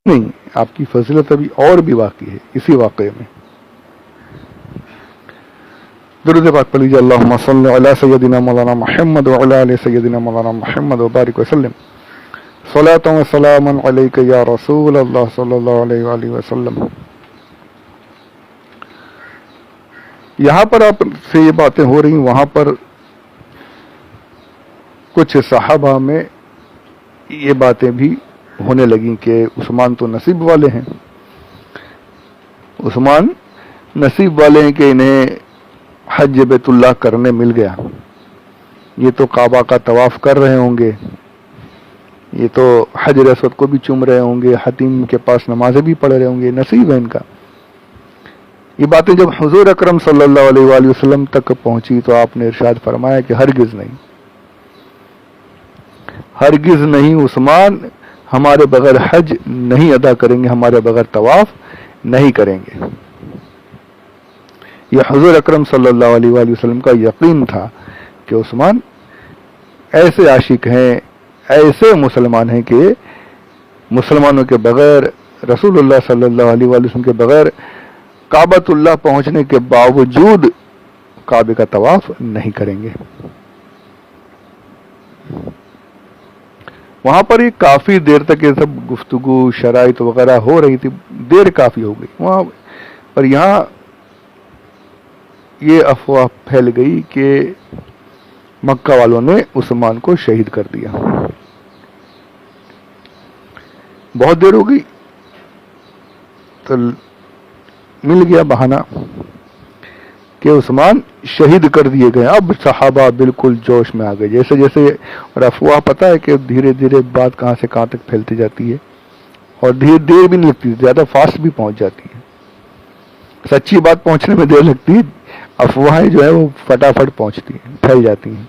نہیں، آپ کی فضیلت ابھی اور بھی باقی ہے اسی واقعے میں. درود پاک پڑھ لیجیے. اللہم صلی علی سیدنا مولانا محمد وعلی آل سیدنا مولانا محمد وبارک وسلم. صلاۃ و سلام علیک یا رسول اللہ صلی اللہ علیہ وآلہ وسلم. یہاں پر آپ سے یہ باتیں ہو رہی، وہاں پر کچھ صحابہ میں یہ باتیں بھی ہونے لگیں کہ عثمان تو نصیب والے ہیں، عثمان نصیب والے ہیں کہ انہیں حج بیت اللہ کرنے مل گیا. یہ تو کعبہ کا طواف کر رہے ہوں گے، یہ تو حجر اسود کو بھی چوم رہے ہوں گے، حتیم کے پاس نمازیں بھی پڑھ رہے ہوں گے، نصیب ہے ان کا. یہ باتیں جب حضور اکرم صلی اللہ علیہ وآلہ وسلم تک پہنچی تو آپ نے ارشاد فرمایا کہ ہرگز نہیں، ہرگز نہیں، عثمان ہمارے بغیر حج نہیں ادا کریں گے، ہمارے بغیر طواف نہیں کریں گے. یہ حضور اکرم صلی اللہ علیہ وآلہ وسلم کا یقین تھا کہ عثمان ایسے عاشق ہیں، ایسے مسلمان ہیں کہ مسلمانوں کے بغیر، رسول اللہ صلی اللہ علیہ وآلہ وسلم کے بغیر کعبۃ اللہ پہنچنے کے باوجود کعبے کا طواف نہیں کریں گے. وہاں پر یہ کافی دیر تک یہ سب گفتگو شرائط وغیرہ ہو رہی تھی، دیر کافی ہو گئی وہاں پر. یہاں یہ افواہ پھیل گئی کہ مکہ والوں نے عثمان کو شہید کر دیا. بہت دیر ہو گئی تو مل گیا بہانہ کہ عثمان شہید کر دیے گئے. اب صحابہ بالکل جوش میں آ گئے، جیسے جیسے، اور افواہ پتہ ہے کہ دھیرے دھیرے بات کہاں سے کہاں تک پھیلتی جاتی ہے، اور دیر بھی نہیں لگتی، زیادہ فاسٹ بھی پہنچ جاتی ہے. سچی بات پہنچنے میں دیر لگتی ہے، افواہیں جو ہے وہ فٹافٹ پہنچتی ہیں، پھیل جاتی ہیں.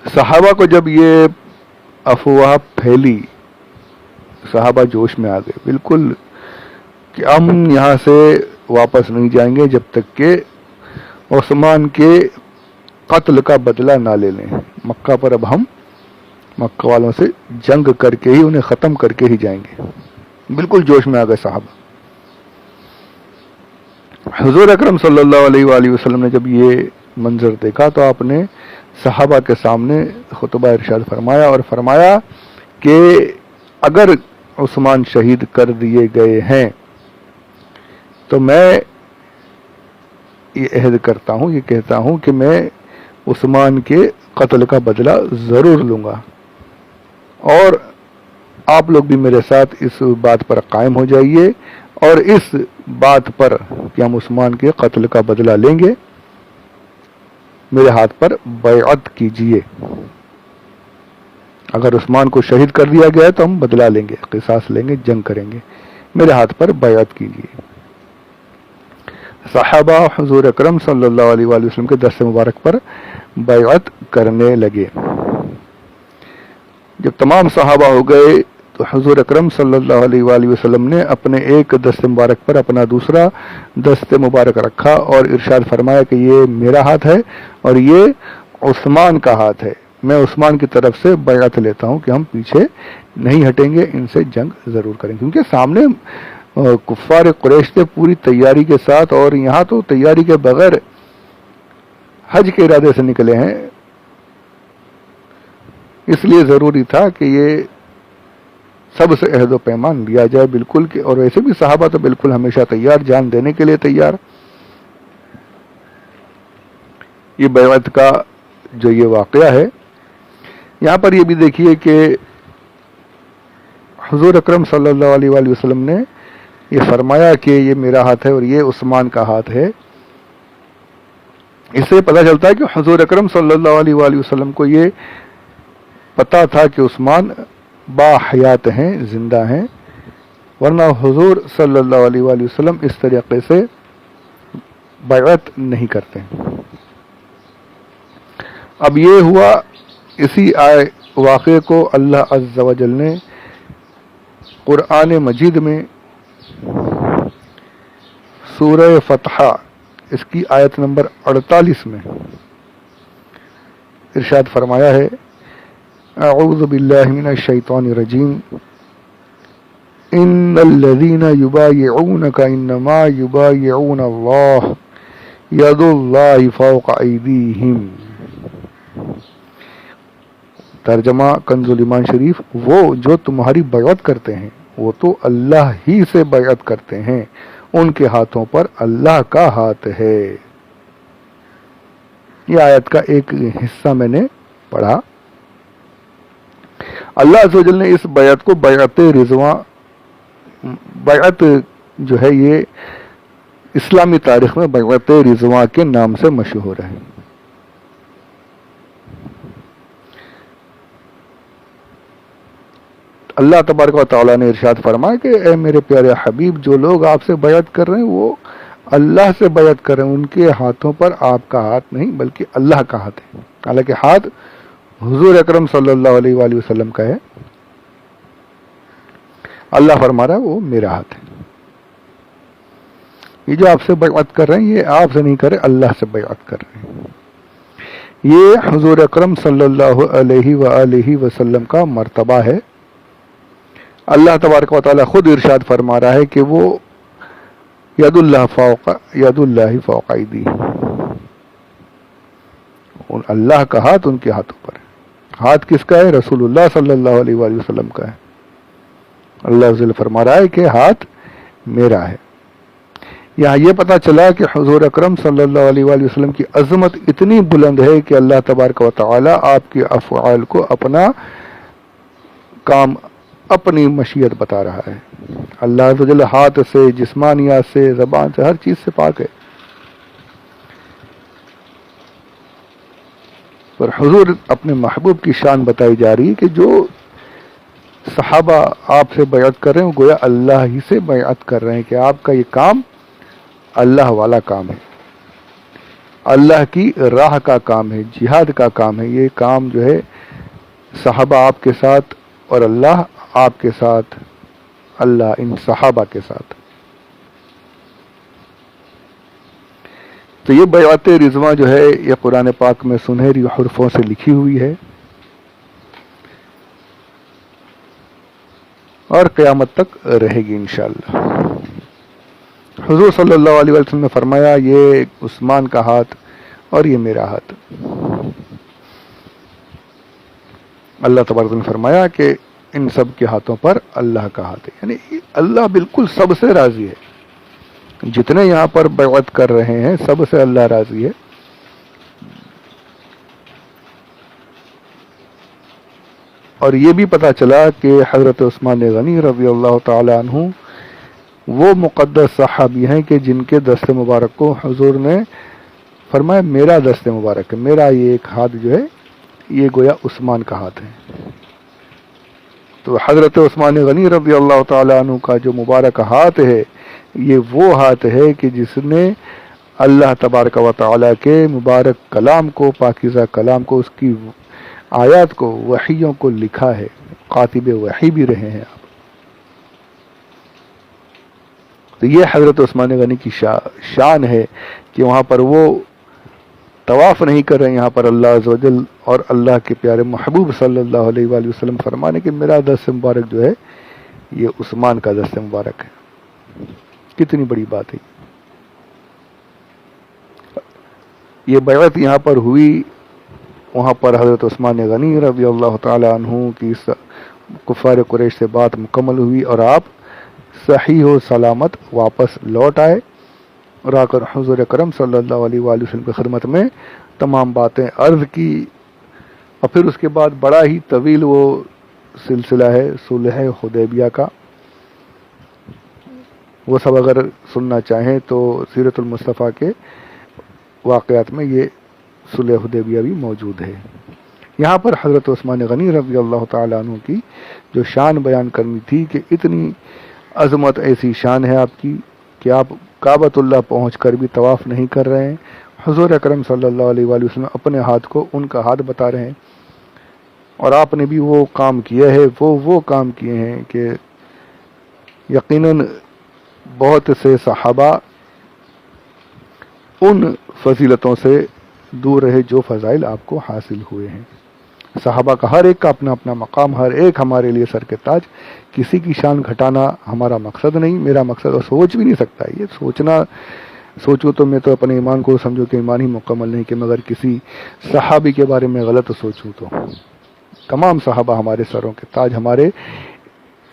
صحابہ کو جب یہ افواہ پھیلی، صحابہ جوش میں آ گئے بالکل کہ ہم یہاں سے واپس نہیں جائیں گے جب تک کہ عثمان کے قتل کا بدلہ نہ لے لیں. مکہ پر اب ہم مکہ والوں سے جنگ کر کے ہی انہیں ختم کر کے ہی جائیں گے. بالکل جوش میں آ گئے صحابہ. حضور اکرم صلی اللہ علیہ وآلہ وسلم نے جب یہ منظر دیکھا تو آپ نے صحابہ کے سامنے خطبہ ارشاد فرمایا اور فرمایا کہ اگر عثمان شہید کر دیے گئے ہیں تو میں یہ عہد کرتا ہوں، یہ کہتا ہوں کہ میں عثمان کے قتل کا بدلہ ضرور لوں گا، اور آپ لوگ بھی میرے ساتھ اس بات پر قائم ہو جائیے اور اس بات پر کہ ہم عثمان کے قتل کا بدلہ لیں گے میرے ہاتھ پر بیعت کیجئے. اگر عثمان کو شہید کر دیا گیا ہے تو ہم بدلہ لیں گے، قصاص لیں گے، جنگ کریں گے، میرے ہاتھ پر بیعت کیجئے. صحابہ حضور اکرم صلی اللہ علیہ وآلہ وسلم کے دست مبارک پر بیعت کرنے لگے. جب تمام صحابہ ہو گئے تو حضور اکرم صلی اللہ علیہ وآلہ وسلم نے اپنے ایک دست مبارک پر اپنا دوسرا دست مبارک رکھا اور ارشاد فرمایا کہ یہ میرا ہاتھ ہے اور یہ عثمان کا ہاتھ ہے. میں عثمان کی طرف سے بیعت لیتا ہوں کہ ہم پیچھے نہیں ہٹیں گے، ان سے جنگ ضرور کریں گے. کیونکہ سامنے کفار قریش تھے پوری تیاری کے ساتھ، اور یہاں تو تیاری کے بغیر حج کے ارادے سے نکلے ہیں. اس لیے ضروری تھا کہ یہ سب سے عہد و پیمان لیا جائے بالکل کہ، اور ویسے بھی صحابہ تو بالکل ہمیشہ تیار، جان دینے کے لیے تیار. یہ بیعت کا جو یہ واقعہ ہے، یہاں پر یہ بھی دیکھیے کہ حضور اکرم صلی اللہ علیہ وآلہ وسلم نے یہ فرمایا کہ یہ میرا ہاتھ ہے اور یہ عثمان کا ہاتھ ہے. اس سے پتہ چلتا ہے کہ حضور اکرم صلی اللہ علیہ وآلہ وسلم کو یہ پتا تھا کہ عثمان با حیات ہیں، زندہ ہیں، ورنہ حضور صلی اللہ علیہ وآلہ وسلم اس طریقے سے بیعت نہیں کرتے. اب یہ ہوا، اسی واقعے کو اللہ عز و جل نے قرآن مجید میں سورہ فتح اس کی آیت نمبر 48 میں ارشاد فرمایا ہے اعوذ باللہ من الشیطان الرجیم ان الذین یبایعونک انما یبایعون اللہ ید اللہ فوق ایدیہم. ترجمہ کنز الایمان شریف: وہ جو تمہاری بیعت کرتے ہیں وہ تو اللہ ہی سے بیعت کرتے ہیں، ان کے ہاتھوں پر اللہ کا ہاتھ ہے. یہ آیت کا ایک حصہ میں نے پڑھا. اللہ عز و جل نے اس بیعت کو بیعت رضواں، بیعت جو ہے یہ اسلامی تاریخ میں بیعت رضواں کے نام سے مشہور ہے. اللہ تبارک و تعالیٰ نے ارشاد فرمایا کہ اے میرے پیارے حبیب، جو لوگ آپ سے بیعت کر رہے ہیں وہ اللہ سے بیعت کر رہے ہیں، ان کے ہاتھوں پر آپ کا ہاتھ نہیں بلکہ اللہ کا ہاتھ ہے. حالانکہ ہاتھ حضور اکرم صلی اللہ علیہ وآلہ وسلم کا ہے. اللہ فرما رہا ہے وہ میرا ہاتھ ہے. یہ جو آپ سے بیعت کر رہے ہیں یہ آپ سے نہیں کر رہے، اللہ سے بیعت کر رہے ہیں. یہ حضور اکرم صلی اللہ علیہ وآلہ وسلم کا مرتبہ ہے. اللہ تبارک و تعالیٰ خود ارشاد فرما رہا ہے کہ وہ ید اللہ فوق ایدی، اللہ کا ہاتھ ان کے ہاتھوں پر ہے. ہاتھ کس کا ہے؟ رسول اللہ صلی اللہ علیہ وآلہ وسلم کا ہے. اللہ عز و جل فرما رہا ہے کہ ہاتھ میرا ہے. یہاں یہ پتا چلا کہ حضور اکرم صلی اللہ علیہ وآلہ وسلم کی عظمت اتنی بلند ہے کہ اللہ تبارک و تعالی آپ کے افعال کو اپنا کام، اپنی مشیت بتا رہا ہے. اللہ عز و جل ہاتھ سے، جسمانیات سے، زبان سے، ہر چیز سے پاک ہے. پر حضور اپنے محبوب کی شان بتائی جا رہی ہے کہ جو صحابہ آپ سے بیعت کر رہے ہیں گویا اللہ ہی سے بیعت کر رہے ہیں کہ آپ کا یہ کام اللہ والا کام ہے، اللہ کی راہ کا کام ہے، جہاد کا کام ہے. یہ کام جو ہے صحابہ آپ کے ساتھ اور اللہ آپ کے ساتھ، اللہ ان صحابہ کے ساتھ. تو یہ بیعت رضواں جو ہے یہ قرآن پاک میں سنہری حرفوں سے لکھی ہوئی ہے اور قیامت تک رہے گی انشاءاللہ. حضور صلی اللہ علیہ وسلم نے فرمایا یہ عثمان کا ہاتھ اور یہ میرا ہاتھ. اللہ تبارک نے فرمایا کہ ان سب کے ہاتھوں پر اللہ کا ہاتھ ہے، یعنی اللہ بالکل سب سے راضی ہے. جتنے یہاں پر بیعت کر رہے ہیں سب سے اللہ راضی ہے. اور یہ بھی پتا چلا کہ حضرت عثمان غنی رضی اللہ تعالی عنہ وہ مقدس صحابی ہیں کہ جن کے دست مبارک کو حضور نے فرمایا میرا دست مبارک ہے، میرا یہ ایک ہاتھ جو ہے یہ گویا عثمان کا ہاتھ ہے. تو حضرت عثمان غنی رضی اللہ تعالی عنہ کا جو مبارک ہاتھ ہے یہ وہ ہاتھ ہے کہ جس نے اللہ تبارک و تعالی کے مبارک کلام کو، پاکیزہ کلام کو، اس کی آیات کو، وحیوں کو لکھا ہے. کاتب وحی بھی رہے ہیں آپ. تو یہ حضرت عثمان غنی کی شان ہے کہ وہاں پر وہ طواف نہیں کر رہے، یہاں پر اللہ عز و جل اور اللہ کے پیارے محبوب صلی اللہ علیہ وآلہ وسلم فرمانے کہ میرا دست مبارک جو ہے یہ عثمان کا دست مبارک ہے. کتنی بڑی بات ہے. یہ بیعت یہاں پر ہوئی، وہاں پر حضرت عثمان غنی رضی اللہ تعالی عنہ کی کفار قریش سے بات مکمل ہوئی اور آپ صحیح و سلامت واپس لوٹ آئے اور آ کر حضور اکرم صلی اللہ علیہ وآلہ وسلم کی خدمت میں تمام باتیں عرض کی. اور پھر اس کے بعد بڑا ہی طویل وہ سلسلہ ہے صلح حدیبیہ کا. وہ سب اگر سننا چاہیں تو سیرت المصطفیٰ کے واقعات میں یہ صلح حدیبیہ بھی موجود ہے. یہاں پر حضرت عثمان غنی رضی اللہ تعالی عنہ کی جو شان بیان کرنی تھی کہ اتنی عظمت، ایسی شان ہے آپ کی کہ آپ کعبۃ اللہ پہنچ کر بھی طواف نہیں کر رہے ہیں. حضور اکرم صلی اللہ علیہ وآلہ وسلم اپنے ہاتھ کو ان کا ہاتھ بتا رہے ہیں اور آپ نے بھی وہ کام کیا ہے، وہ کام کیے ہیں کہ یقیناً بہت سے صحابہ ان فضیلتوں سے دور رہے جو فضائل آپ کو حاصل ہوئے ہیں. صحابہ کا ہر ایک کا اپنا اپنا مقام، ہر ایک ہمارے لیے سر کے تاج، کسی کی شان گھٹانا ہمارا مقصد نہیں، میرا مقصد، اور سوچ بھی نہیں سکتا یہ سوچو تو میں تو اپنے ایمان کو سمجھو کہ ایمان ہی مکمل نہیں، کہ مگر کسی صحابی کے بارے میں غلط سوچوں تو تمام صحابہ ہمارے سروں کے تاج، ہمارے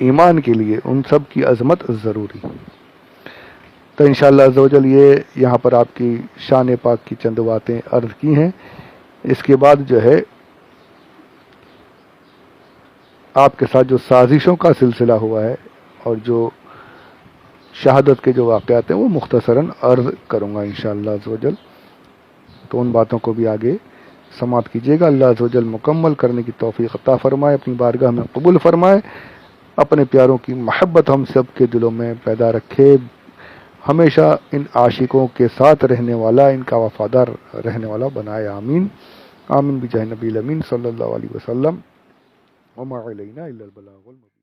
ایمان کے لیے ان سب کی عظمت ضروری۔ تو انشاءاللہ عز و جل یہ یہاں پر آپ کی شان پاک کی چند باتیں عرض کی ہیں۔ اس کے بعد جو ہے آپ کے ساتھ جو سازشوں کا سلسلہ ہوا ہے اور جو شہادت کے جو واقعات ہیں وہ مختصراً عرض کروں گا انشاءاللہ عز و جل، تو ان باتوں کو بھی آگے سماعت کیجیے گا۔ اللہ عز و جل مکمل کرنے کی توفیق عطا فرمائے، اپنی بارگاہ میں قبول فرمائے، اپنے پیاروں کی محبت ہم سب کے دلوں میں پیدا رکھے، ہمیشہ ان عاشقوں کے ساتھ رہنے والا، ان کا وفادار رہنے والا بنائے، آمین آمین بجاہ نبی الامین صلی اللہ علیہ وسلم۔ وما علینا الا البلاغ المبین۔